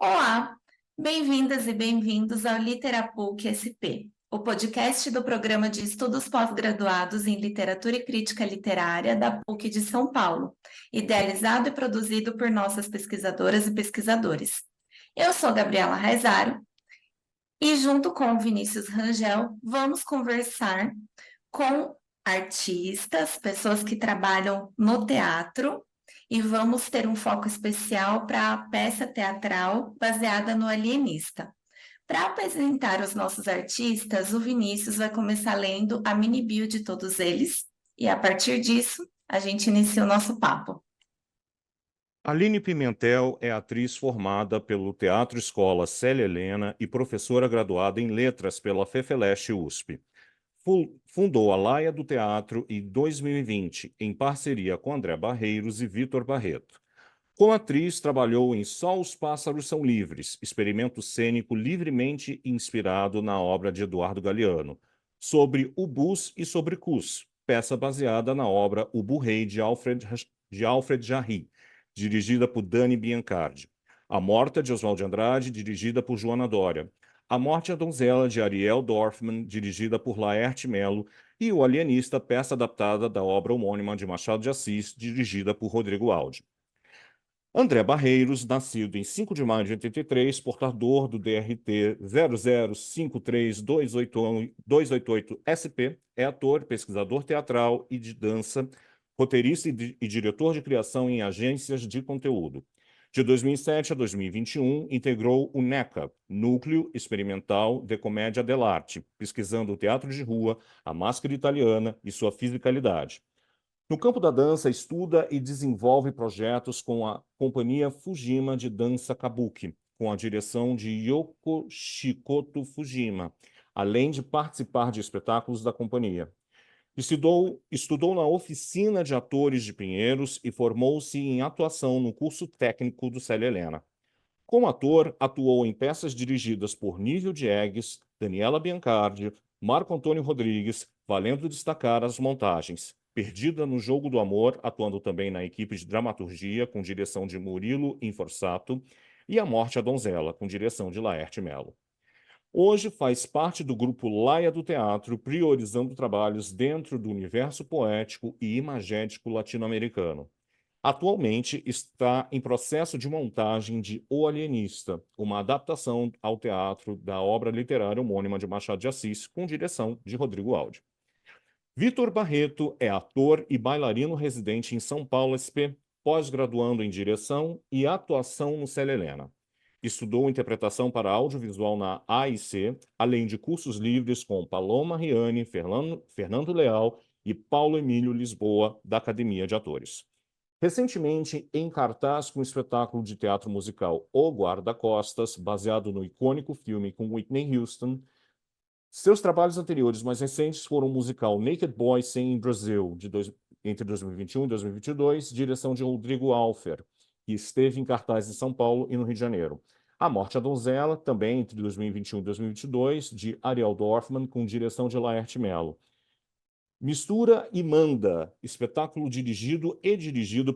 Olá, bem-vindas e bem-vindos ao Literapuc SP, o podcast do Programa de Estudos Pós-Graduados em Literatura e Crítica Literária da PUC de São Paulo, idealizado e produzido por nossas pesquisadoras e pesquisadores. Eu sou Gabriela Raizaro e, junto com o Vinícius Rangel, vamos conversar com artistas, pessoas que trabalham no teatro, e vamos ter um foco especial para a peça teatral baseada no Alienista. Para apresentar os nossos artistas, o Vinícius vai começar lendo a mini bio de todos eles, e a partir disso, a gente inicia o nosso papo. Aline Pimentel é atriz formada pelo Teatro Escola Célia Helena e professora graduada em Letras pela FEFELESTE USP. Fundou a Laia do Teatro em 2020, em parceria com André Barreiros e Vitor Barreto. Como atriz, trabalhou em Só os Pássaros São Livres, experimento cênico livremente inspirado na obra de Eduardo Galeano, sobre o Bus e sobre Cus, peça baseada na obra O Burrei de Alfred Jarry, dirigida por Dani Biancardi. A Morta, de Oswald de Andrade, dirigida por Joana Dória. A Morte e a Donzela, de Ariel Dorfman, dirigida por Laerte Melo. E O Alienista, peça adaptada da obra homônima de Machado de Assis, dirigida por Rodrigo Aldi. André Barreiros, nascido em 5 de maio de 83, portador do DRT 0053288-SP, é ator, pesquisador teatral e de dança, roteirista e diretor de criação em agências de conteúdo. De 2007 a 2021, integrou o NECA, Núcleo Experimental de Comédia dell'Arte, pesquisando o teatro de rua, a máscara italiana e sua fisicalidade. No campo da dança, estuda e desenvolve projetos com a Companhia Fujima de Dança Kabuki, com a direção de Yoko Shikoto Fujima, além de participar de espetáculos da companhia. Estudou na Oficina de Atores de Pinheiros e formou-se em atuação no curso técnico do Célia Helena. Como ator, atuou em peças dirigidas por Nível Diegues, Daniela Biancardi, Marco Antônio Rodrigues, valendo destacar as montagens Perdida no Jogo do Amor, atuando também na equipe de dramaturgia, com direção de Murilo Inforsato, e A Morte à Donzela, com direção de Laerte Melo. Hoje faz parte do grupo Laia do Teatro, priorizando trabalhos dentro do universo poético e imagético latino-americano. Atualmente está em processo de montagem de O Alienista, uma adaptação ao teatro da obra literária homônima de Machado de Assis, com direção de Rodrigo Aldi. Vitor Barreto é ator e bailarino residente em São Paulo SP, pós-graduando em direção e atuação no Célia Helena. Estudou interpretação para audiovisual na AIC, além de cursos livres com Paloma Riani, Fernando Leal e Paulo Emílio Lisboa, da Academia de Atores. Recentemente, em cartaz com o espetáculo de teatro musical O Guarda-Costas, baseado no icônico filme com Whitney Houston. Seus trabalhos anteriores mais recentes foram o musical Naked Boy Sing in Brazil, entre 2021 e 2022, direção de Rodrigo Alfer, que esteve em cartaz em São Paulo e no Rio de Janeiro. A Morte à Donzela, também entre 2021 e 2022, de Ariel Dorfman, com direção de Laerte Melo. Mistura e Manda, espetáculo dirigido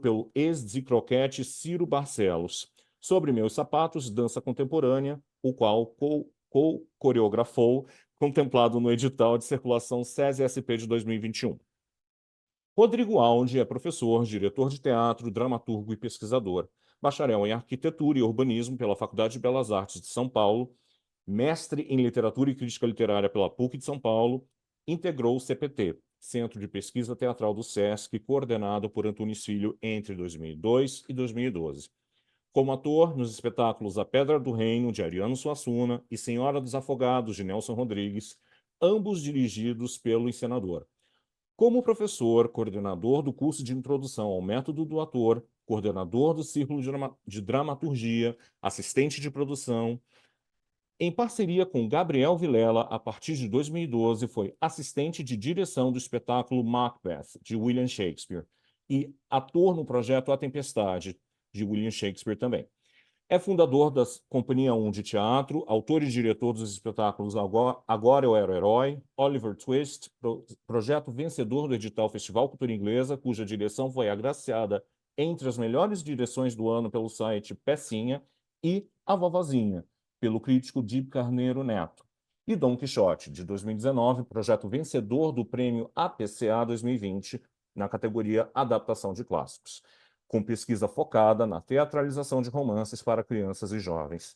pelo ex-de Croquete Ciro Barcelos. Sobre Meus Sapatos, dança contemporânea, o qual coreografou, contemplado no edital de circulação SESI-SP de 2021. Rodrigo Aldi é professor, diretor de teatro, dramaturgo e pesquisador, bacharel em arquitetura e urbanismo pela Faculdade de Belas Artes de São Paulo, mestre em literatura e crítica literária pela PUC de São Paulo, integrou o CPT, Centro de Pesquisa Teatral do SESC, coordenado por Antunes Filho entre 2002 e 2012. Como ator nos espetáculos A Pedra do Reino, de Ariano Suassuna, e Senhora dos Afogados, de Nelson Rodrigues, ambos dirigidos pelo encenador. Como professor, coordenador do curso de Introdução ao Método do Ator, coordenador do Círculo de Dramaturgia, assistente de produção. Em parceria com Gabriel Vilela, a partir de 2012, foi assistente de direção do espetáculo Macbeth, de William Shakespeare, e ator no projeto A Tempestade, de William Shakespeare também. É fundador da Companhia 1 de Teatro, autor e diretor dos espetáculos Agora Eu Era o Herói, Oliver Twist, projeto vencedor do edital Festival Cultura Inglesa, cuja direção foi agraciada entre as melhores direções do ano pelo site Pecinha, e A Vovozinha, pelo crítico Dib Carneiro Neto. E Dom Quixote, de 2019, projeto vencedor do prêmio APCA 2020, na categoria Adaptação de Clássicos, com pesquisa focada na teatralização de romances para crianças e jovens.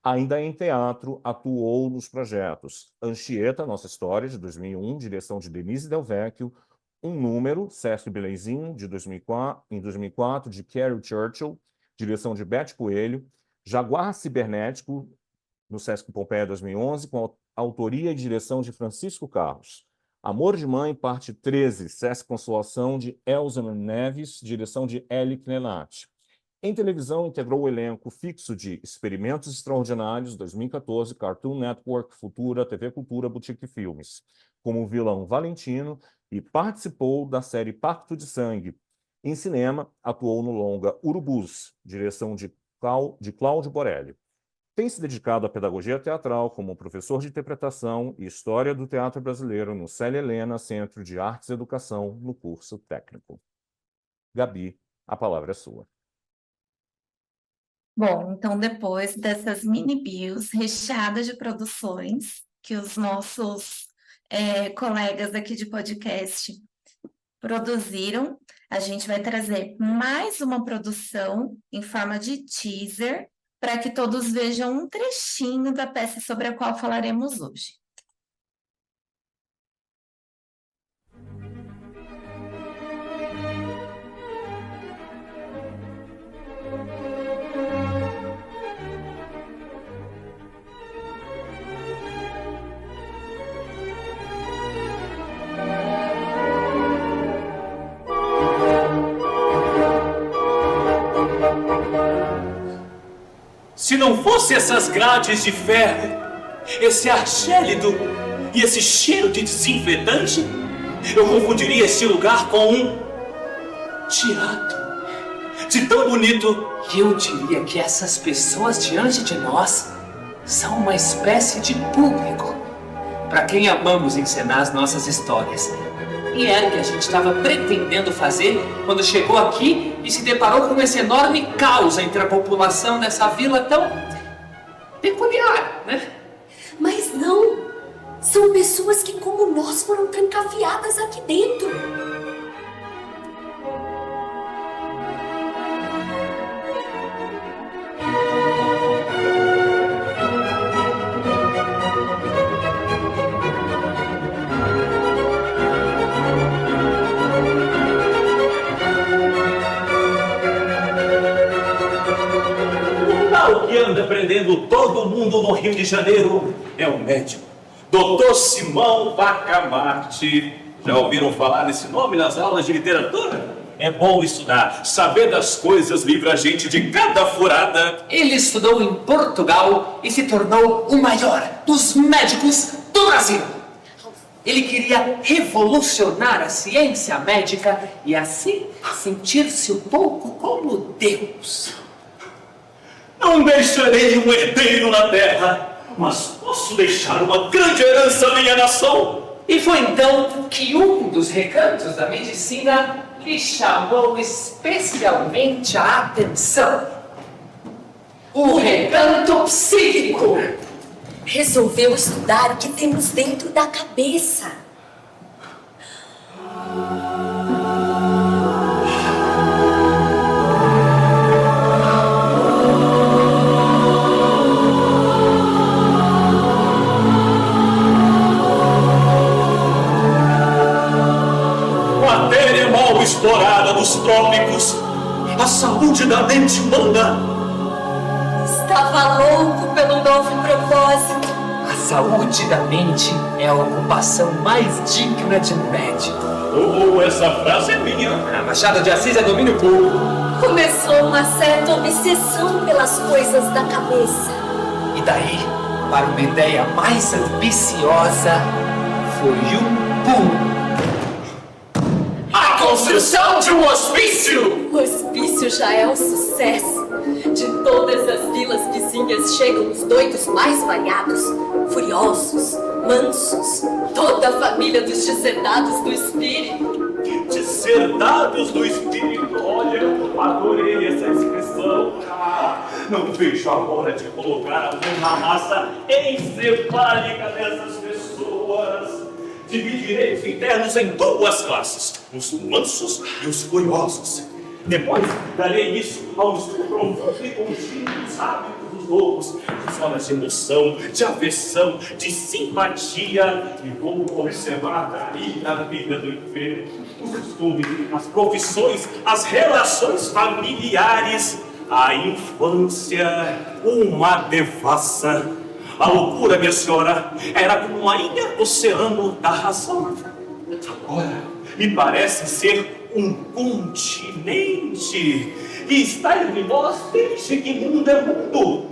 Ainda em teatro, atuou nos projetos Anchieta, Nossa História, de 2001, direção de Denise Del Vecchio, Um Número, Sesc Belezinho, em 2004, de Carrie Churchill, direção de Beth Coelho, Jaguar Cibernético, no Sesc Pompeia 2011, com autoria e direção de Francisco Carlos. Amor de Mãe, parte 13, Sesc Consolação, de Elza Neves, direção de Eli Knenat. Em televisão, integrou o elenco fixo de Experimentos Extraordinários, 2014, Cartoon Network, Futura, TV Cultura, Boutique Filmes, como o vilão Valentino, e participou da série Pacto de Sangue. Em cinema, atuou no longa Urubus, direção de Cláudio Borelli. Tem se dedicado à pedagogia teatral como professor de interpretação e história do teatro brasileiro no Célia Helena Centro de Artes e Educação, no curso técnico. Gabi, a palavra é sua. Bom, então depois dessas mini bios recheadas de produções que os nossos colegas aqui de podcast produziram, a gente vai trazer mais uma produção em forma de teaser para que todos vejam um trechinho da peça sobre a qual falaremos hoje. Se não fosse essas grades de ferro, esse ar gélido e esse cheiro de desinfetante, eu confundiria esse lugar com um teatro. De tão bonito. Eu diria que essas pessoas diante de nós são uma espécie de público para quem amamos encenar as nossas histórias. E era o que a gente estava pretendendo fazer quando chegou aqui e se deparou com esse enorme caos entre a população dessa vila tão peculiar, né? Mas não! São pessoas que, como nós, foram trancafiadas aqui dentro. O que anda prendendo todo mundo no Rio de Janeiro é o médico Dr. Simão Bacamarte. Já ouviram falar nesse nome nas aulas de literatura? É bom estudar. Saber das coisas livra a gente de cada furada. Ele estudou em Portugal e se tornou o maior dos médicos do Brasil. Ele queria revolucionar a ciência médica e assim sentir-se um pouco como Deus. Não deixarei um herdeiro na terra, mas posso deixar uma grande herança à minha nação. E foi então que um dos recantos da medicina lhe chamou especialmente a atenção. O recanto psíquico. Resolveu estudar o que temos dentro da cabeça. Matéria mal explorada nos trópicos, a saúde da mente humana. Estava louco pelo novo propósito. A saúde da mente é a ocupação mais digna de um médico. Essa frase é minha. Machado de Assis é domínio público. Começou uma certa obsessão pelas coisas da cabeça. E daí, para uma ideia mais ambiciosa, foi um boom. A construção de um hospício! O hospício já é um sucesso. De todas as vilas vizinhas chegam os doidos mais variados, furiosos, mansos, toda a família dos descerdados do espírito. Descerdados do espírito, olha, adorei essa expressão. Não vejo a hora de colocar a mão na massa encefálica dessas pessoas. Dividirei os internos em duas classes, os mansos e os furiosos. Depois, darei início aos profundos e contínuos hábitos dos lobos, as horas de emoção, de aversão, de simpatia, e vou observar daí a vida do enfermo, os costumes, as profissões, as relações familiares, a infância, uma devassa. A loucura, minha senhora, era como uma ilha oceano da razão. Agora, me parece ser um continente e está entre nós desde que mundo é mundo.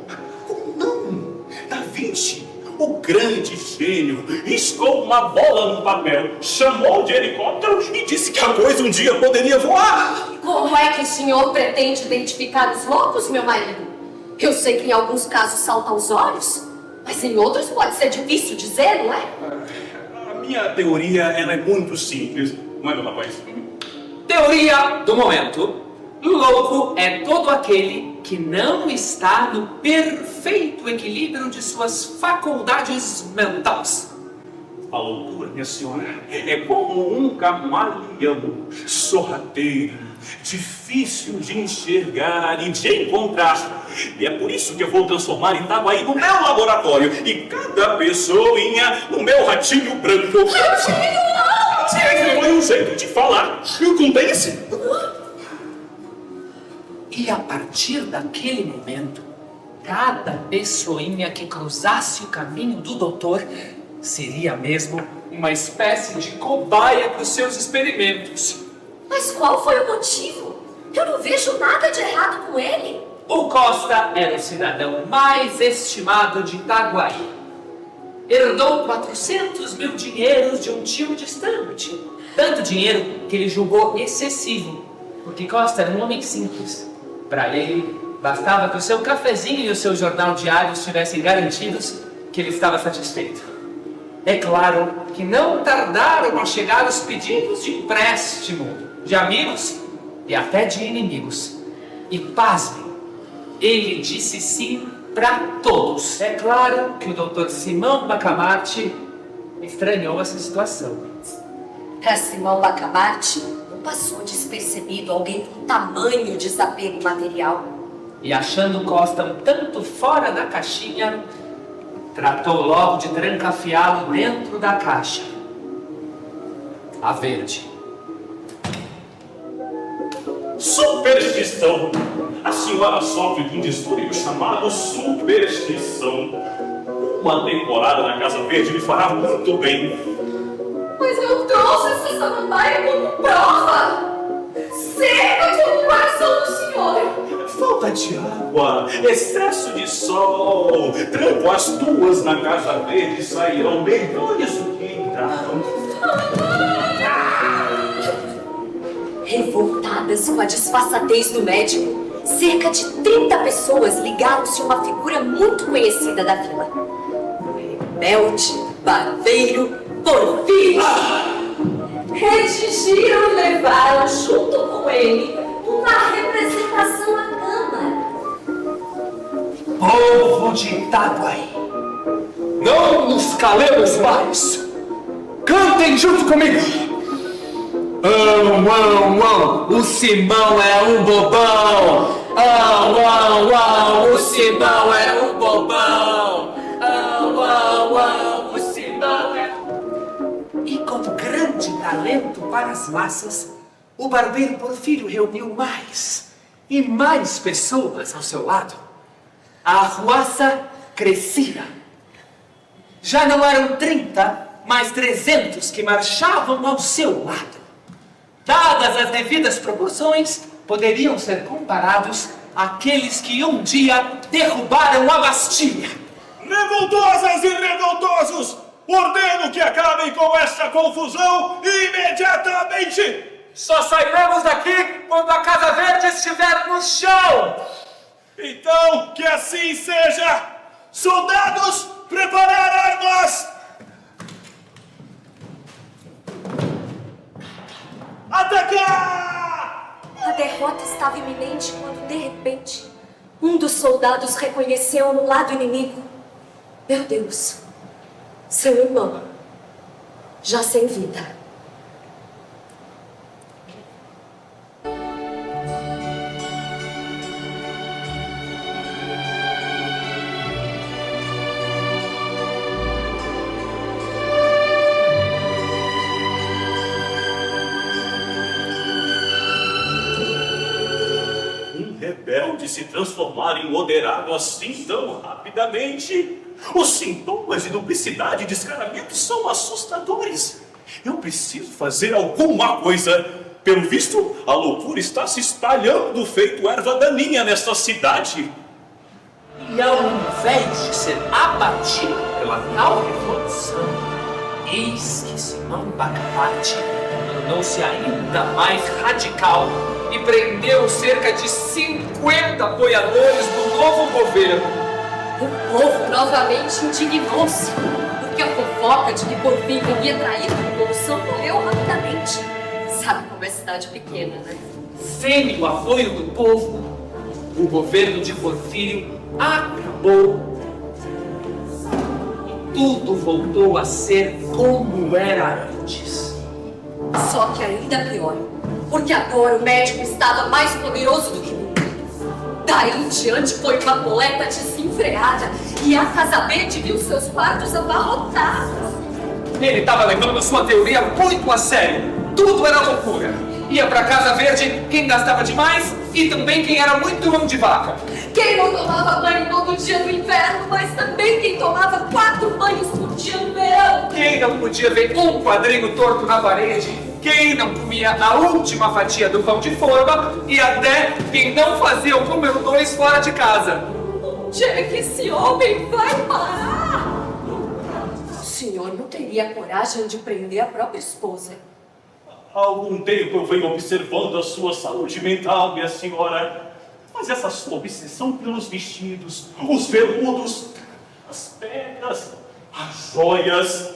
Como não? Da Vinci, o grande gênio, riscou uma bola num papel, chamou de helicóptero e disse que a coisa um dia poderia voar. Como é que o senhor pretende identificar os loucos, meu marido? Eu sei que em alguns casos salta aos olhos, mas em outros pode ser difícil dizer, não é? A minha teoria ela é muito simples, não é, meu rapaz? Teoria do momento. Louco é todo aquele que não está no perfeito equilíbrio de suas faculdades mentais. A loucura, minha senhora, é como um camaleão sorrateiro, difícil de enxergar e de encontrar. E é por isso que eu vou transformar Itaguaí no meu laboratório e cada pessoinha no meu ratinho branco. Ratinho! Esse foi um jeito de falar. Contém-se. E a partir daquele momento, cada pessoinha que cruzasse o caminho do doutor seria mesmo uma espécie de cobaia para os seus experimentos. Mas qual foi o motivo? Eu não vejo nada de errado com ele. O Costa era o cidadão mais estimado de Itaguaí. Herdou 400 mil dinheiros de um tio distante. Tanto dinheiro que ele julgou excessivo, porque Costa era um homem simples. Para ele, bastava que o seu cafezinho e o seu jornal diário estivessem garantidos que ele estava satisfeito. É claro que não tardaram a chegar os pedidos de empréstimo de amigos e até de inimigos. E pasmem, ele disse sim para todos. É claro que o Dr. Simão Bacamarte estranhou essa situação. Para Simão Bacamarte, não passou despercebido alguém com tamanho desapego material. E achando Costa um tanto fora da caixinha, tratou logo de trancafiá-lo dentro da caixa. A verde. Superstição. A senhora sofre de um distúrbio chamado superstição. Uma temporada na Casa Verde lhe fará muito bem. Mas eu trouxe essa samambaia como prova! Cerca de ocupação do senhor! Falta de água, excesso de sol. Tranco as tuas na Casa Verde sairão melhores do que entraram. Revoltadas com a disfarçatez do médico, cerca de 30 pessoas ligaram-se a uma figura muito conhecida da vila. Rebelde, barbeiro, Porfírio. Redigiram e levaram junto com ele uma representação à Câmara. Povo de Itaguaí, não nos calemos mais. Cantem junto comigo. O Simão é um bobão. O Simão é um bobão. O Simão é... E com grande talento para as massas, o barbeiro Porfírio reuniu mais e mais pessoas ao seu lado. A arruaça crescia. Já não eram 30, mas 300 que marchavam ao seu lado. Dadas as devidas proporções, poderiam ser comparados àqueles que um dia derrubaram a Bastilha. Revoltosas e revoltosos, ordeno que acabem com esta confusão imediatamente! Só sairemos daqui quando a Casa Verde estiver no chão! Então, que assim seja! Soldados, preparar armas! Atacar! A derrota estava iminente quando, de repente, Um dos soldados reconheceu no lado inimigo. Meu Deus, seu irmão, já sem vida. Rebelde se transformar em moderado assim tão rapidamente. Os sintomas de duplicidade e descaramento são assustadores. Eu preciso fazer alguma coisa. Pelo visto, a loucura está se espalhando feito erva daninha nesta cidade. E ao invés de ser abatido pela tal revolução, eis que Simão Bacamarte tornou-se ainda mais radical e prendeu cerca de 50 apoiadores do novo governo. O povo novamente indignou-se, porque a fofoca de que Porfírio havia traído a revolução morreu rapidamente. Sabe como é cidade pequena, né? Sem o apoio do povo, o governo de Porfírio acabou. E tudo voltou a ser como era antes. Só que ainda pior, porque agora o médico estava mais poderoso do que nunca. Daí em diante foi uma coleta desenfreada e a Casa Verde viu seus quartos abarrotados. Ele estava levando sua teoria muito a sério. Tudo era loucura. Ia pra Casa Verde quem gastava demais e também quem era muito mão de vaca. Quem não tomava banho todo dia no inverno, mas também quem tomava 4 banhos por dia no verão. Quem não podia ver um quadrinho torto na parede. Quem não comia a última fatia do pão de forma e até quem não fazia o número 2 fora de casa. Onde é que esse homem vai parar? O senhor não teria coragem de prender a própria esposa. Há algum tempo eu venho observando a sua saúde mental, minha senhora. Mas essa sua obsessão pelos vestidos, os veludos, as pedras, as joias...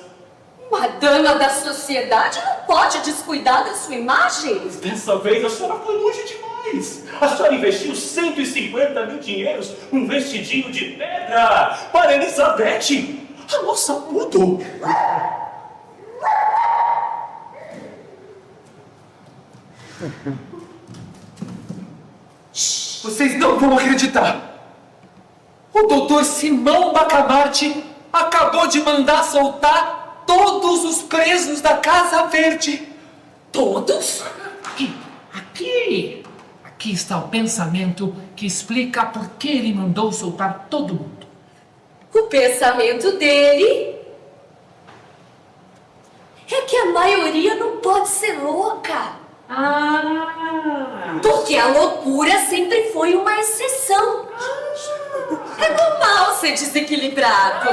Uma dama da sociedade não pode descuidar da sua imagem. Dessa vez a senhora foi longe demais. A senhora investiu 150 mil dinheiros num vestidinho de pedra para Elizabeth, a nossa poodle. Vocês não vão acreditar. O doutor Simão Bacamarte acabou de mandar soltar todos os presos da Casa Verde. Todos? Aqui está o pensamento que explica por que ele mandou soltar todo mundo. O pensamento dele é que a maioria não pode ser louca. Porque a loucura sempre foi uma exceção. É normal ser desequilibrado.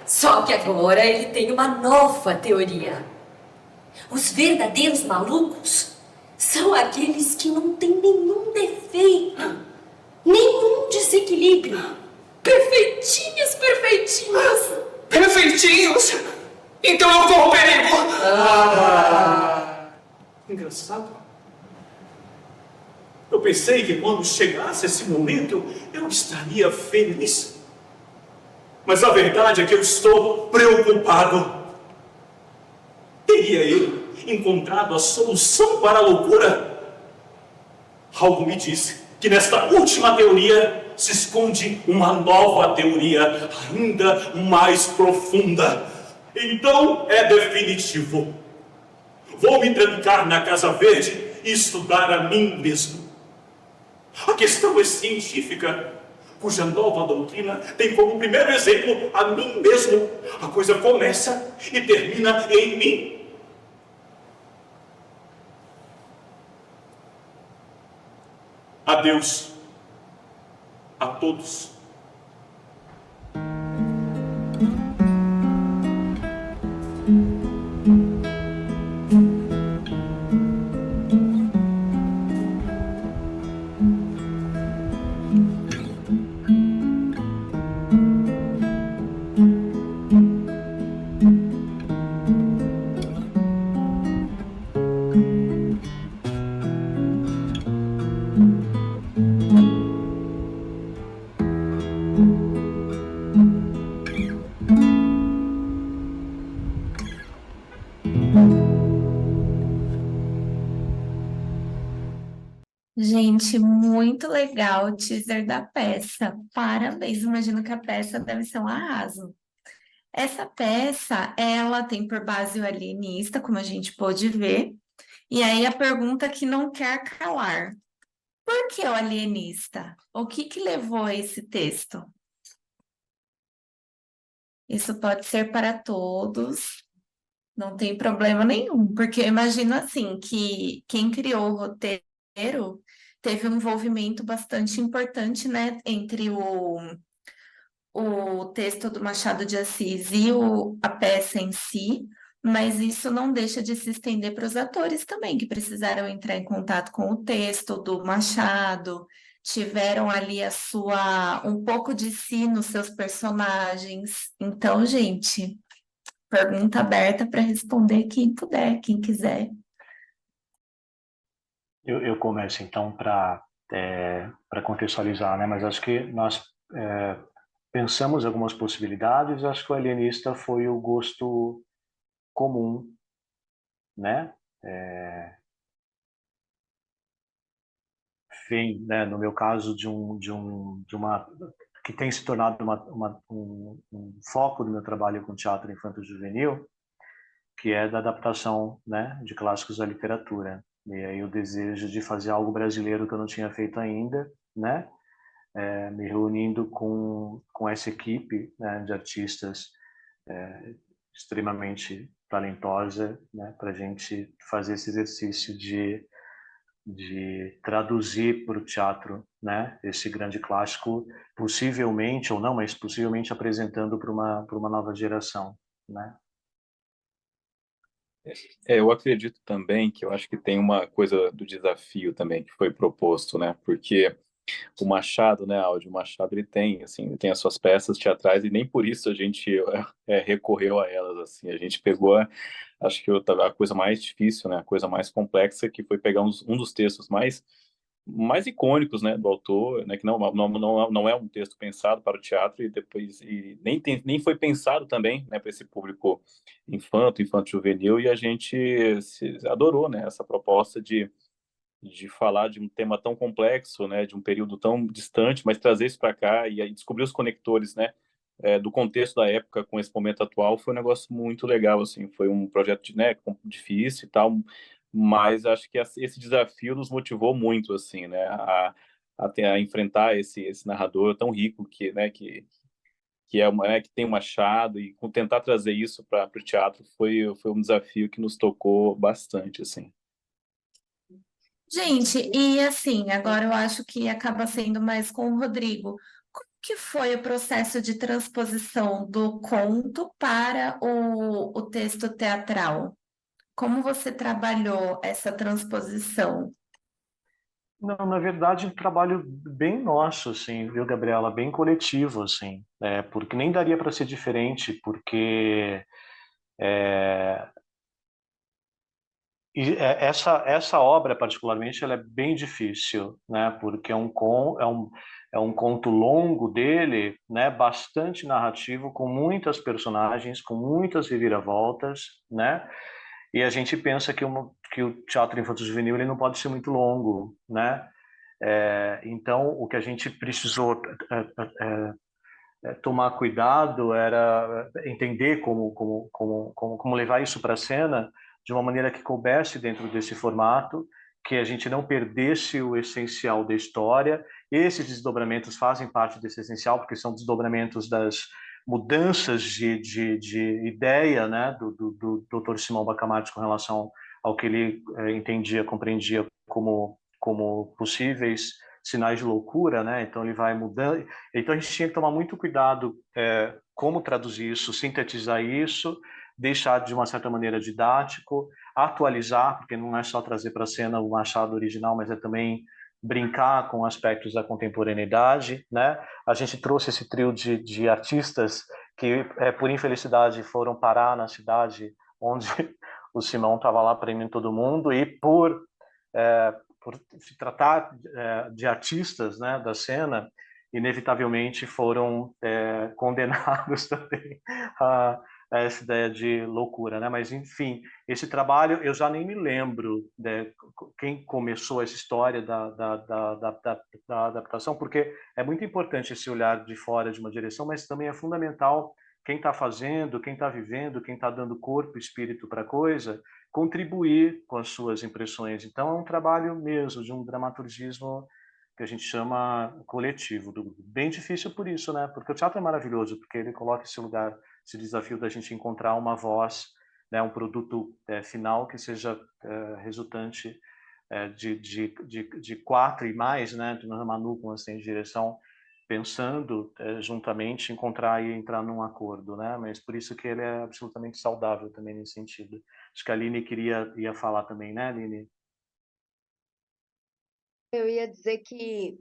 Só que agora ele tem uma nova teoria. Os verdadeiros malucos são aqueles que não têm nenhum defeito, nenhum desequilíbrio. Perfeitinhos, perfeitinhos. Perfeitinhos? Então eu corro o perigo. Engraçado. Eu pensei que quando chegasse esse momento eu estaria feliz. Mas a verdade é que eu estou preocupado. Teria ele encontrado a solução para a loucura? Algo me diz que nesta última teoria se esconde uma nova teoria ainda mais profunda. Então é definitivo. Vou me trancar na Casa Verde e estudar a mim mesmo. A questão é científica, cuja nova doutrina tem como primeiro exemplo a mim mesmo. A coisa começa e termina em mim. Adeus a todos. Gente, muito legal o teaser da peça. Parabéns, imagino que a peça deve ser um arraso. Essa peça, ela tem por base o alienista, como a gente pôde ver. E aí a pergunta que não quer calar. Por que o alienista? O que que levou a esse texto? Isso pode ser para todos, não tem problema nenhum, porque eu imagino assim que quem criou o roteiro teve um envolvimento bastante importante, né, entre o texto do Machado de Assis e a peça em si, mas isso não deixa de se estender para os atores também, que precisaram entrar em contato com o texto do Machado, tiveram ali um pouco de si nos seus personagens. Então, gente, pergunta aberta para responder quem puder, quem quiser. Eu começo então para contextualizar, né? Mas acho que nós pensamos algumas possibilidades. Acho que o alienista foi o gosto comum, né? Enfim, né? No meu caso de uma que tem se tornado um foco do meu trabalho com teatro infanto-juvenil, que é da adaptação, né, de clássicos da literatura. E aí o desejo de fazer algo brasileiro que eu não tinha feito ainda, né? Me reunindo com essa equipe, né, de artistas extremamente talentosa, né, para a gente fazer esse exercício de traduzir para o teatro, né, esse grande clássico, possivelmente ou não, mas possivelmente apresentando para uma nova geração, né? Eu acredito também que eu acho que tem uma coisa do desafio também que foi proposto, né? Porque o Machado, né, Áudio, o Machado, ele tem, assim, ele tem as suas peças teatrais e nem por isso a gente recorreu a elas, assim, a gente pegou, acho que a coisa mais difícil, né, a coisa mais complexa, que foi pegar um dos textos mais icônicos, né, do autor, né, que não é um texto pensado para o teatro e depois nem foi pensado também, né, para esse público infanto-juvenil, e a gente adorou, né, essa proposta de falar de um tema tão complexo, né, de um período tão distante, mas trazer isso para cá e aí descobrir os conectores, né, do contexto da época com esse momento atual foi um negócio muito legal, assim, foi um projeto né, difícil e tal, mas acho que esse desafio nos motivou muito, assim, né, a enfrentar esse narrador tão rico né, que tem um Machado e tentar trazer isso para o teatro foi um desafio que nos tocou bastante, assim. Gente, e assim, agora eu acho que acaba sendo mais com o Rodrigo. Como que foi o processo de transposição do conto para o texto teatral? Como você trabalhou essa transposição? Não, na verdade, um trabalho bem nosso, assim, viu, Gabriela? Bem coletivo, assim, porque nem daria para ser diferente, porque essa obra, particularmente, ela é bem difícil, né? Porque é um conto longo dele, né? Bastante narrativo, com muitas personagens, com muitas reviravoltas, né? E a gente pensa que o teatro infanto-juvenil ele não pode ser muito longo, né? Então, o que a gente precisou tomar cuidado era entender como levar isso para a cena de uma maneira que coubesse dentro desse formato, que a gente não perdesse o essencial da história. Esses desdobramentos fazem parte desse essencial, porque são desdobramentos das mudanças de ideia, né, do Dr. Simão Bacamarte com relação ao que ele entendia, compreendia como possíveis sinais de loucura, né? Então ele vai mudando. Então a gente tinha que tomar muito cuidado como traduzir isso, sintetizar isso, deixar de uma certa maneira didático, atualizar, porque não é só trazer para a cena o Machado original, mas é também brincar com aspectos da contemporaneidade, né? A gente trouxe esse trio de artistas que, por infelicidade, foram parar na cidade onde o Simão estava lá premiando todo mundo e por se tratar de artistas, né, da cena, inevitavelmente foram condenados também essa ideia de loucura, né? Mas, enfim, esse trabalho, eu já nem me lembro de quem começou essa história da adaptação, porque é muito importante esse olhar de fora de uma direção, mas também é fundamental quem está fazendo, quem está vivendo, quem está dando corpo e espírito para a coisa, contribuir com as suas impressões. Então, é um trabalho mesmo de um dramaturgismo que a gente chama coletivo, bem difícil por isso, né? Porque o teatro é maravilhoso, porque ele coloca esse lugar, esse desafio da gente encontrar uma voz, né, um produto final que seja resultante de quatro e mais, né, do Manu com assistente de direção, pensando juntamente, encontrar e entrar num acordo, né? Mas por isso que ele é absolutamente saudável também nesse sentido. Acho que a Aline ia falar também, né, Aline? Eu ia dizer que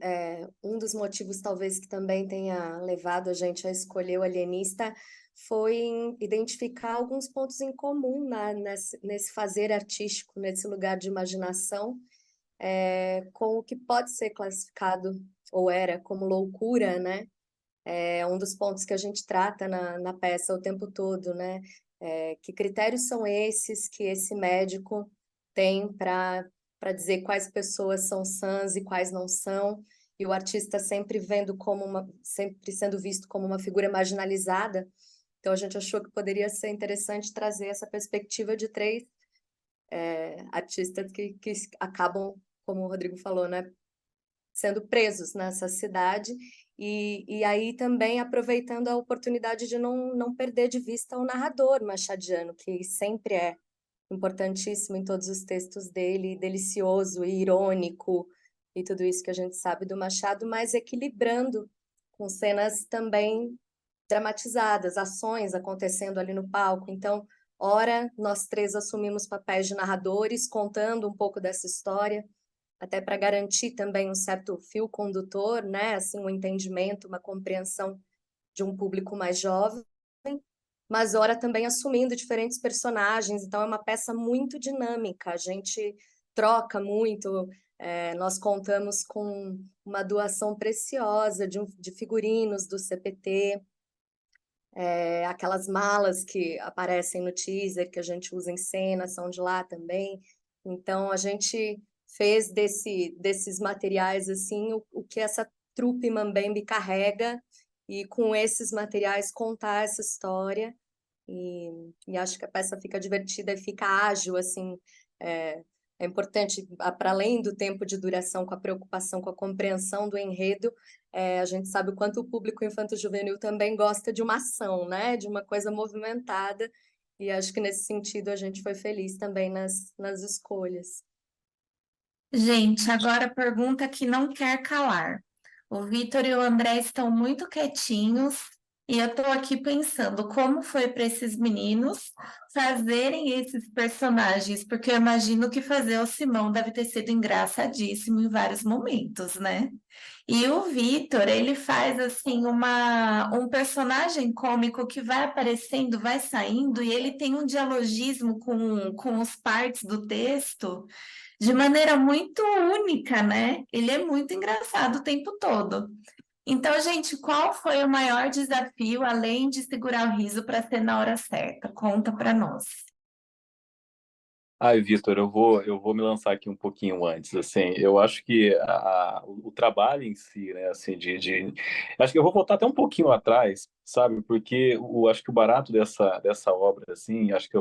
um dos motivos, talvez, que também tenha levado a gente a escolher o Alienista foi em identificar alguns pontos em comum nesse fazer artístico, nesse lugar de imaginação, com o que pode ser classificado, ou era, como loucura, né? É um dos pontos que a gente trata na peça o tempo todo, né? Que critérios são esses que esse médico tem para dizer quais pessoas são sãs e quais não são, e o artista sempre sempre sendo visto como uma figura marginalizada. Então a gente achou que poderia ser interessante trazer essa perspectiva de três artistas que acabam, como o Rodrigo falou, né, sendo presos nessa cidade, e aí também aproveitando a oportunidade de não perder de vista o narrador machadiano, que sempre é importantíssimo em todos os textos dele, delicioso e irônico, e tudo isso que a gente sabe do Machado, mas equilibrando com cenas também dramatizadas, ações acontecendo ali no palco. Então, ora, nós três assumimos papéis de narradores, contando um pouco dessa história, até para garantir também um certo fio condutor, né? Assim, um entendimento, uma compreensão de um público mais jovem, mas ora também assumindo diferentes personagens, então é uma peça muito dinâmica, a gente troca muito, nós contamos com uma doação preciosa de figurinos do CPT, aquelas malas que aparecem no teaser, que a gente usa em cena, são de lá também, então a gente fez desses materiais assim o que essa trupe Mambembe carrega, e com esses materiais contar essa história, e acho que a peça fica divertida e fica ágil, assim, é importante, para além do tempo de duração, com a preocupação, com a compreensão do enredo, a gente sabe o quanto o público infanto-juvenil também gosta de uma ação, né, de uma coisa movimentada, e acho que nesse sentido a gente foi feliz também nas escolhas. Gente, agora a pergunta que não quer calar. O Vitor e o André estão muito quietinhos e eu estou aqui pensando como foi para esses meninos fazerem esses personagens, porque eu imagino que fazer o Simão deve ter sido engraçadíssimo em vários momentos, né? E o Vitor, ele faz assim um personagem cômico que vai aparecendo, vai saindo, e ele tem um dialogismo com os partes do texto de maneira muito única, né? Ele é muito engraçado o tempo todo. Então, gente, qual foi o maior desafio, além de segurar o riso para ser na hora certa? Conta para nós. Ai, Vitor, eu vou me lançar aqui um pouquinho antes, assim, eu acho que o trabalho em si, né, assim, acho que eu vou voltar até um pouquinho atrás, sabe, porque acho que o barato dessa obra, assim, acho que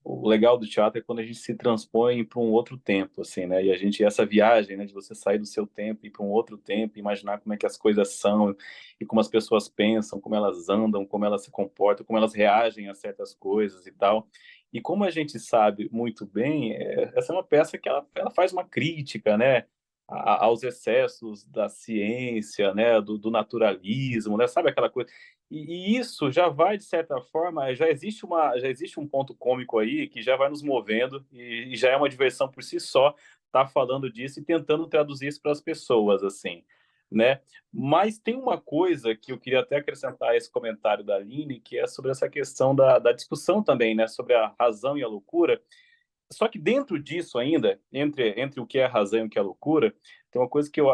o legal do teatro é quando a gente se transpõe para um outro tempo, assim, né, e essa viagem, né, de você sair do seu tempo e ir para um outro tempo, imaginar como é que as coisas são, e como as pessoas pensam, como elas andam, como elas se comportam, como elas reagem a certas coisas e tal. E como a gente sabe muito bem, essa é uma peça que ela faz uma crítica, né, aos excessos da ciência, né, do naturalismo, né, sabe aquela coisa? E isso já vai, de certa forma, já existe um ponto cômico aí que já vai nos movendo e já é uma diversão por si só estar falando disso e tentando traduzir isso para as pessoas, assim, né? Mas tem uma coisa que eu queria até acrescentar a esse comentário da Aline, que é sobre essa questão da discussão também, né, sobre a razão e a loucura. Só que dentro disso ainda, entre o que é a razão e o que é a loucura, tem uma coisa que eu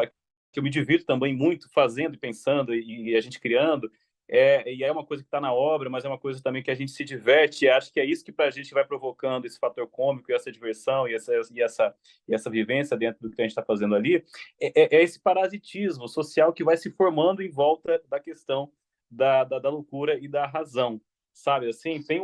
me divirto também muito fazendo e pensando e a gente criando, e é uma coisa que está na obra, mas é uma coisa também que a gente se diverte, e acho que é isso que para a gente vai provocando esse fator cômico, e essa diversão, e essa vivência dentro do que a gente está fazendo ali, é esse parasitismo social que vai se formando em volta da questão da loucura e da razão, sabe? Assim, tem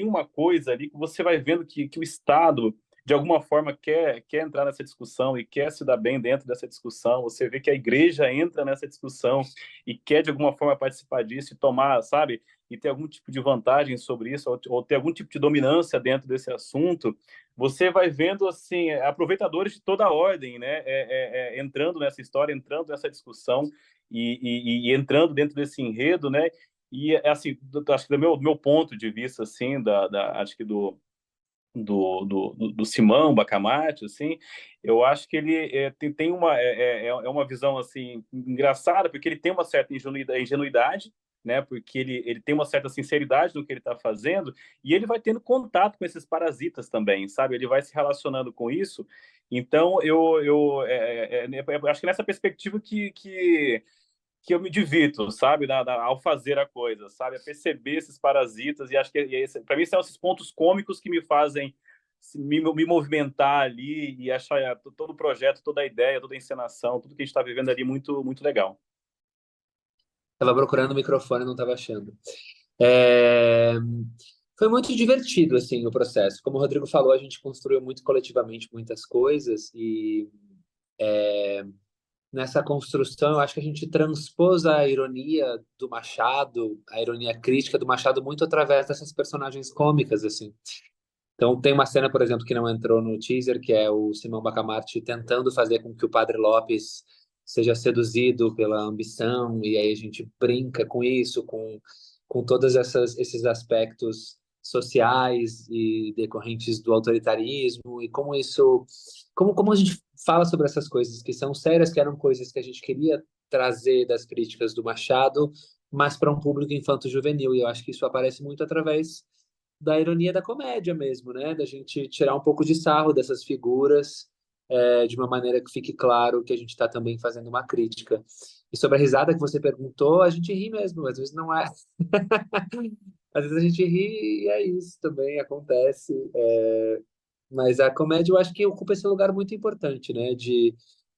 uma coisa ali que você vai vendo que o Estado, de alguma forma, quer entrar nessa discussão e quer se dar bem dentro dessa discussão. Você vê que a igreja entra nessa discussão e quer, de alguma forma, participar disso e tomar, sabe? E ter algum tipo de vantagem sobre isso, ou ter algum tipo de dominância dentro desse assunto. Você vai vendo, assim, aproveitadores de toda a ordem, né? Entrando nessa história, entrando nessa discussão e entrando dentro desse enredo, né? E, assim, acho que do meu ponto de vista, assim, acho que do Simão Bacamarte, assim, eu acho que ele tem uma visão assim engraçada, porque ele tem uma certa ingenuidade, né? Porque ele tem uma certa sinceridade no que ele está fazendo, e ele vai tendo contato com esses parasitas também, sabe? Ele vai se relacionando com isso. Então eu acho que nessa perspectiva que eu me divirto, sabe, ao fazer a coisa, sabe, a perceber esses parasitas, e acho que para mim são esses pontos cômicos que me fazem me movimentar ali e achar todo o projeto, toda a ideia, toda a encenação, tudo que a gente está vivendo ali muito, muito legal. Estava procurando o microfone, não estava achando. É, Foi muito divertido, assim, o processo. Como o Rodrigo falou, a gente construiu muito coletivamente muitas coisas e nessa construção, eu acho que a gente transpôs a ironia do Machado, a ironia crítica do Machado muito através dessas personagens cômicas, assim. Então, tem uma cena, por exemplo, que não entrou no teaser, que é o Simão Bacamarte tentando fazer com que o Padre Lopes seja seduzido pela ambição, e aí a gente brinca com isso, com todos esses aspectos sociais e decorrentes do autoritarismo, e como isso, como a gente fala sobre essas coisas que são sérias, que eram coisas que a gente queria trazer das críticas do Machado, mas para um público infanto-juvenil, e eu acho que isso aparece muito através da ironia da comédia mesmo, né? Da gente tirar um pouco de sarro dessas figuras, de uma maneira que fique claro que a gente está também fazendo uma crítica. E sobre a risada que você perguntou, a gente ri mesmo, às vezes não é. Às vezes a gente ri e é isso também, acontece. Mas a comédia eu acho que ocupa esse lugar muito importante, né? De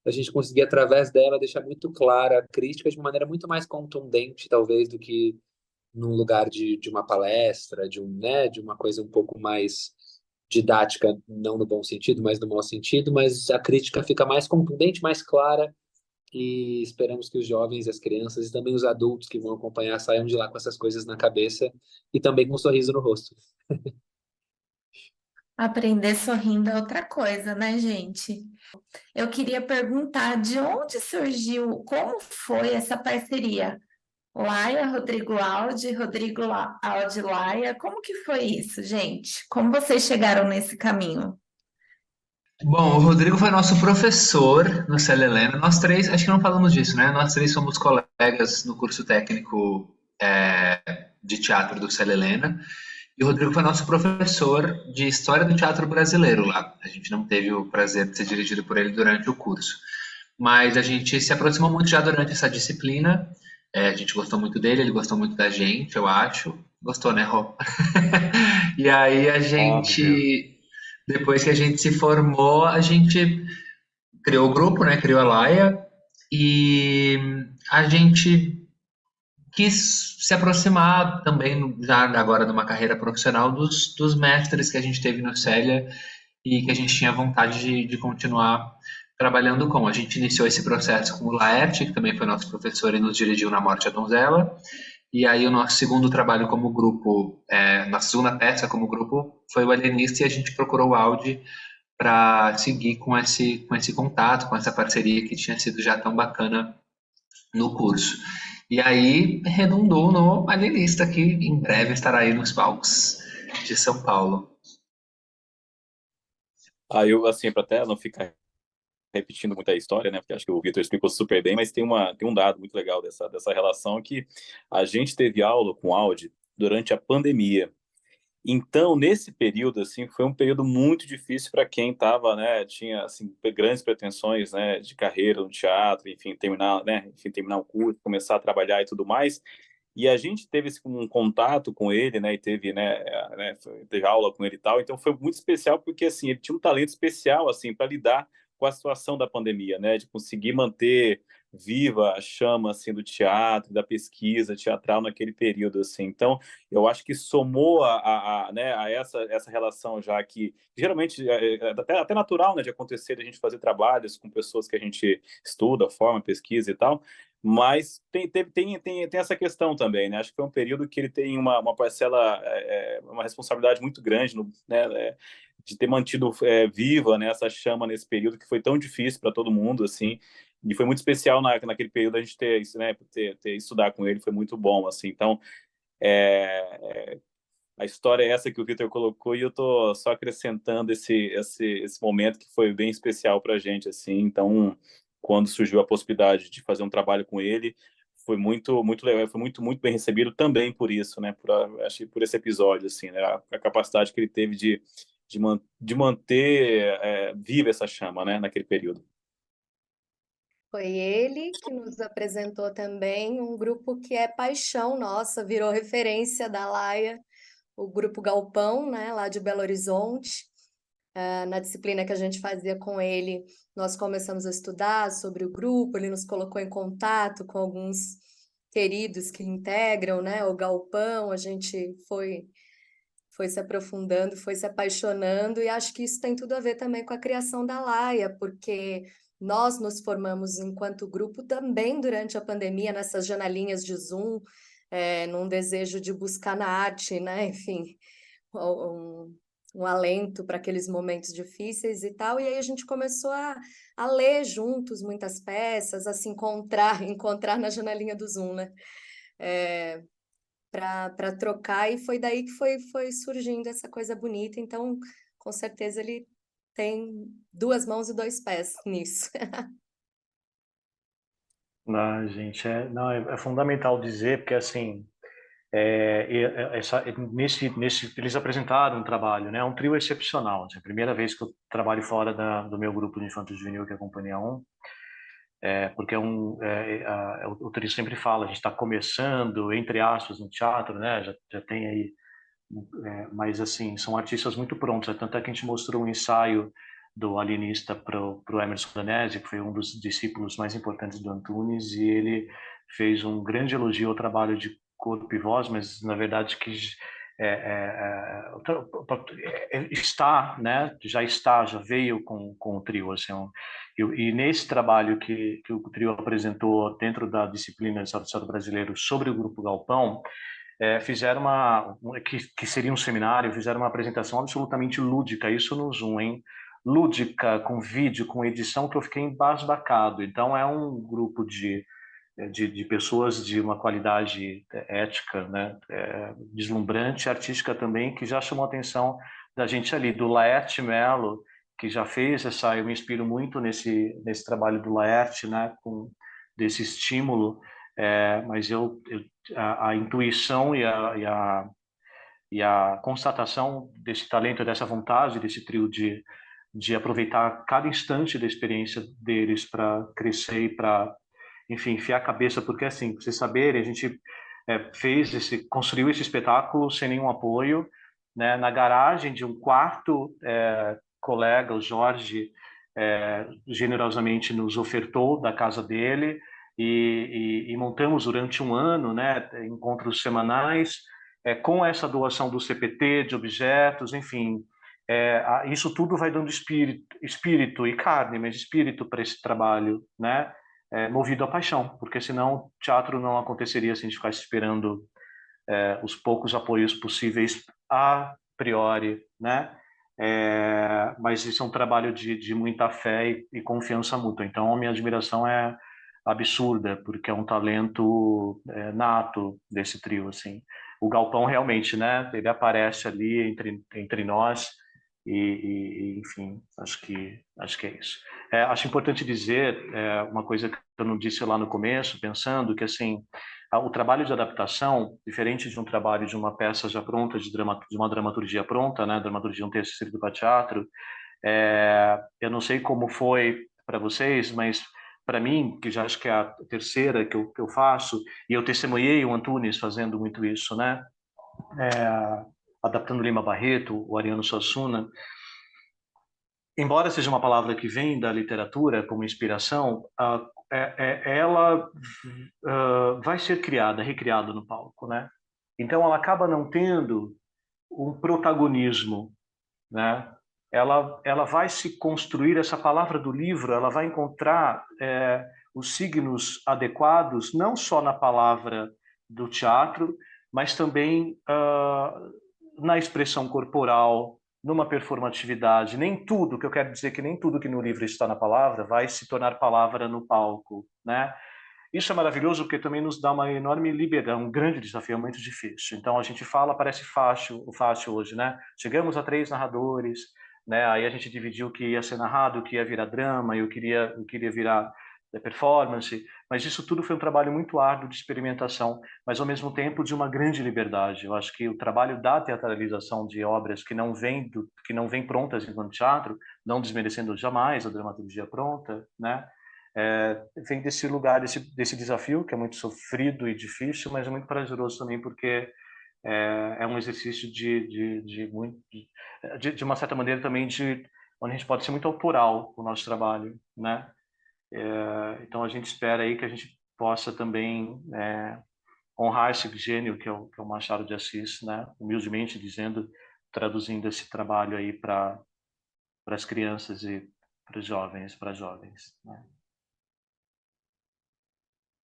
a gente conseguir, através dela, deixar muito clara a crítica de uma maneira muito mais contundente, talvez, do que num lugar de uma palestra, de uma coisa um pouco mais didática, não no bom sentido, mas no mau sentido, mas a crítica fica mais contundente, mais clara, e esperamos que os jovens, as crianças e também os adultos que vão acompanhar saiam de lá com essas coisas na cabeça e também com um sorriso no rosto. Aprender sorrindo é outra coisa, né, gente? Eu queria perguntar de onde surgiu, como foi essa parceria? Laia, Rodrigo Aldi, Aldi Laia, como que foi isso, gente? Como vocês chegaram nesse caminho? Bom, o Rodrigo foi nosso professor no Célia Helena. Nós três, acho que não falamos disso, né? Nós três somos colegas no curso técnico de teatro do Célia Helena. E o Rodrigo foi nosso professor de História do Teatro Brasileiro lá. A gente não teve o prazer de ser dirigido por ele durante o curso. Mas a gente se aproximou muito já durante essa disciplina. A gente gostou muito dele, ele gostou muito da gente, eu acho. Gostou, né, Rô? E aí a gente, depois que a gente se formou, a gente criou o grupo, né? Criou a Laia. E a gente quis se aproximar também, já agora numa carreira profissional, dos mestres que a gente teve no Célia e que a gente tinha vontade de continuar trabalhando com. A gente iniciou esse processo com o Laerte, que também foi nosso professor e nos dirigiu na Morte à Donzela. E aí o nosso segundo trabalho como grupo, nossa segunda peça como grupo, foi o Alienista, e a gente procurou o Audi para seguir com esse contato, com essa parceria que tinha sido já tão bacana no curso. E aí redundou no Alienista, que em breve estará aí nos palcos de São Paulo. Eu, assim, para até não ficar repetindo muita história, né? Porque acho que o Vitor explicou super bem, mas tem um dado muito legal dessa relação, que a gente teve aula com o Audi durante a pandemia. Então, nesse período, assim, foi um período muito difícil para quem estava, né, tinha, assim, grandes pretensões, né, de carreira no teatro, enfim, terminar o curso, começar a trabalhar e tudo mais. E a gente teve um contato com ele, né, e teve aula com ele e tal, então foi muito especial porque, assim, ele tinha um talento especial, assim, para lidar com a situação da pandemia, né, de conseguir manter viva a chama, assim, do teatro, da pesquisa teatral naquele período, assim. Então, eu acho que somou né, a essa relação já que geralmente até natural, né, de acontecer, de a gente fazer trabalhos com pessoas que a gente estuda, forma, pesquisa e tal, mas tem essa questão também, né? Acho que foi um período que ele tem uma parcela, uma responsabilidade muito grande, de ter mantido viva, né, essa chama nesse período que foi tão difícil para todo mundo, assim, e foi muito especial naquele período a gente ter isso, né, ter estudar com ele foi muito bom, assim. Então, a história é essa que o Vitor colocou e eu tô só acrescentando esse momento que foi bem especial para a gente, assim. Então, quando surgiu a possibilidade de fazer um trabalho com ele, foi muito legal, foi muito bem recebido também por isso, né? Acho que por esse episódio, assim, né? A capacidade que ele teve de manter viva essa chama, né? Naquele período. Foi ele que nos apresentou também um grupo que é paixão nossa, virou referência da Laia, o Grupo Galpão, né, lá de Belo Horizonte. Na disciplina que a gente fazia com ele, nós começamos a estudar sobre o grupo, ele nos colocou em contato com alguns queridos que integram, né, o Galpão, a gente foi se aprofundando, foi se apaixonando, e acho que isso tem tudo a ver também com a criação da Laia, porque nós nos formamos enquanto grupo também durante a pandemia, nessas janelinhas de Zoom, num desejo de buscar na arte, né, enfim, um alento para aqueles momentos difíceis e tal, e aí a gente começou a ler juntos muitas peças, a se encontrar na janelinha do Zoom, né? Para trocar, e foi daí que foi surgindo essa coisa bonita, então com certeza ele tem 2 mãos e 2 pés nisso. Não, gente, não, é fundamental dizer, porque assim, eles apresentaram um trabalho, né, um trio excepcional. É a primeira vez que eu trabalho fora do meu grupo de infanto juvenil, que é a Companhia 1, porque o trio sempre fala, a gente está começando, entre aspas, no teatro, né, já tem aí, mas assim, são artistas muito prontos, tanto é que a gente mostrou um ensaio do alienista para o Emerson Danesi, que foi um dos discípulos mais importantes do Antunes, e ele fez um grande elogio ao trabalho de corpo e voz, mas na verdade que já veio com o trio, assim, e nesse trabalho que o trio apresentou dentro da disciplina de Estado brasileiro sobre o Grupo Galpão, fizeram que seria um seminário, fizeram uma apresentação absolutamente lúdica, isso no Zoom, hein? Lúdica, com vídeo, com edição, que eu fiquei embasbacado. Então, é um grupo de pessoas de uma qualidade ética, né, deslumbrante, artística também, que já chamou a atenção da gente ali, do Laerte Mello, que já fez eu me inspiro muito nesse trabalho do Laerte, né, desse estímulo, mas a intuição e a constatação desse talento, dessa vontade desse trio de aproveitar cada instante da experiência deles para crescer e para, enfim, enfiar a cabeça, porque assim, para vocês saberem, a gente construiu esse espetáculo sem nenhum apoio, né, na garagem de um quarto, colega, o Jorge, generosamente nos ofertou da casa dele, e montamos durante um ano, né, encontros semanais, com essa doação do CPT, de objetos, enfim, isso tudo vai dando espírito e carne, mas espírito para esse trabalho, né? Movido à paixão, porque senão o teatro não aconteceria se a gente ficasse esperando os poucos apoios possíveis a priori, né? Mas isso é um trabalho de muita fé e confiança mútua. Então, a minha admiração é absurda, porque é um talento nato desse trio, assim. O Galpão realmente, né? Ele aparece ali entre nós. Enfim, acho que é isso. Acho importante dizer uma coisa que eu não disse lá no começo, pensando que assim, o trabalho de adaptação, diferente de um trabalho de uma peça já pronta, de uma dramaturgia pronta, né, dramaturgia um texto escrito para teatro, eu não sei como foi para vocês, mas para mim, que já acho que é a terceira que eu faço, e eu testemunhei o Antunes fazendo muito isso, né? Adaptando Lima Barreto, o Ariano Suassuna. Embora seja uma palavra que vem da literatura como inspiração, ela vai ser criada, recriada no palco, né? Então ela acaba não tendo um protagonismo, né? Ela vai se construir, essa palavra do livro, ela vai encontrar os signos adequados, não só na palavra do teatro, mas também na expressão corporal, numa performatividade. Nem tudo, que eu quero dizer que nem tudo que no livro está na palavra vai se tornar palavra no palco, né? Isso é maravilhoso porque também nos dá uma enorme liberdade, um grande desafio, muito difícil. Então a gente fala, parece fácil hoje, né? Chegamos a 3 narradores, né? Aí a gente dividiu o que ia ser narrado, o que ia virar drama, eu queria virar performance, mas isso tudo foi um trabalho muito árduo de experimentação, mas ao mesmo tempo de uma grande liberdade. Eu acho que o trabalho da teatralização de obras que não vêm prontas enquanto teatro, não desmerecendo jamais a dramaturgia pronta, né? Vem desse lugar, desse desafio, que é muito sofrido e difícil, mas é muito prazeroso também, porque é um exercício de uma certa maneira também onde a gente pode ser muito autoral com o nosso trabalho, né? Então a gente espera aí que a gente possa também honrar esse gênio que é o Machado de Assis, né? Humildemente dizendo, traduzindo esse trabalho aí para as crianças e para os jovens, né?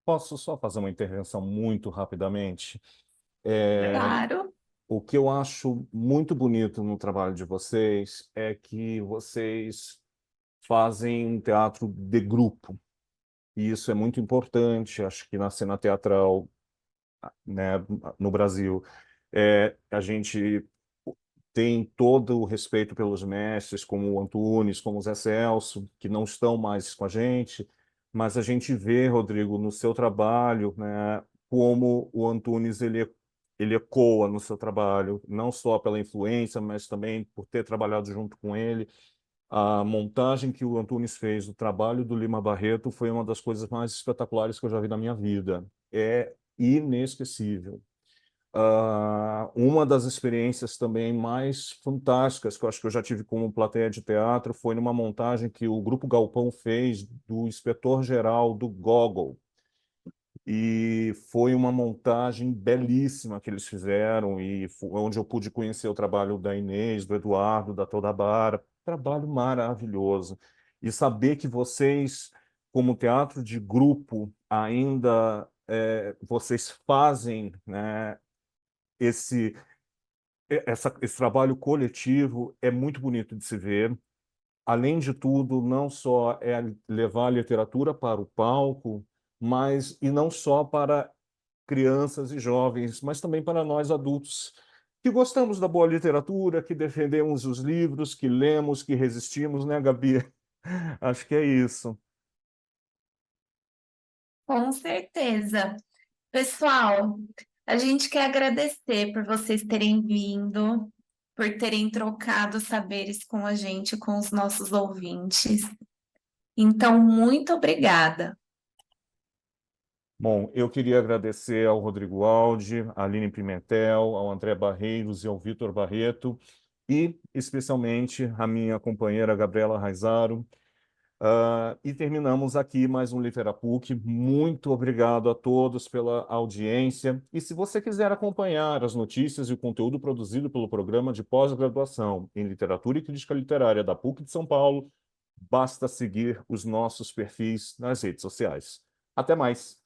Posso só fazer uma intervenção muito rapidamente? Claro. O que eu acho muito bonito no trabalho de vocês é que vocês fazem um teatro de grupo. E isso é muito importante, acho que na cena teatral, né, no Brasil, a gente tem todo o respeito pelos mestres, como o Antunes, como o Zé Celso, que não estão mais com a gente, mas a gente vê, Rodrigo, no seu trabalho, né, como o Antunes ele ecoa no seu trabalho, não só pela influência, mas também por ter trabalhado junto com ele. A montagem que o Antunes fez, o trabalho do Lima Barreto, foi uma das coisas mais espetaculares que eu já vi na minha vida. É inesquecível. Uma das experiências também mais fantásticas que eu acho que eu já tive como plateia de teatro foi numa montagem que o Grupo Galpão fez do Inspetor-Geral do Gogol. E foi uma montagem belíssima que eles fizeram, e onde eu pude conhecer o trabalho da Inês, do Eduardo, da Todabara. Trabalho maravilhoso. E saber que vocês, como teatro de grupo, ainda vocês fazem, né, esse trabalho coletivo é muito bonito de se ver. Além de tudo, não só é levar a literatura para o palco, mas e não só para crianças e jovens, mas também para nós adultos, que gostamos da boa literatura, que defendemos os livros, que lemos, que resistimos, né, Gabi? Acho que é isso. Com certeza. Pessoal, a gente quer agradecer por vocês terem vindo, por terem trocado saberes com a gente, com os nossos ouvintes. Então, muito obrigada. Bom, eu queria agradecer ao Rodrigo Aldi, à Aline Pimentel, ao André Barreiros e ao Vitor Barreto, e especialmente à minha companheira Gabriela Raizaro. E terminamos aqui mais um Literapuc. Muito obrigado a todos pela audiência. E se você quiser acompanhar as notícias e o conteúdo produzido pelo programa de pós-graduação em Literatura e Crítica Literária da PUC de São Paulo, basta seguir os nossos perfis nas redes sociais. Até mais!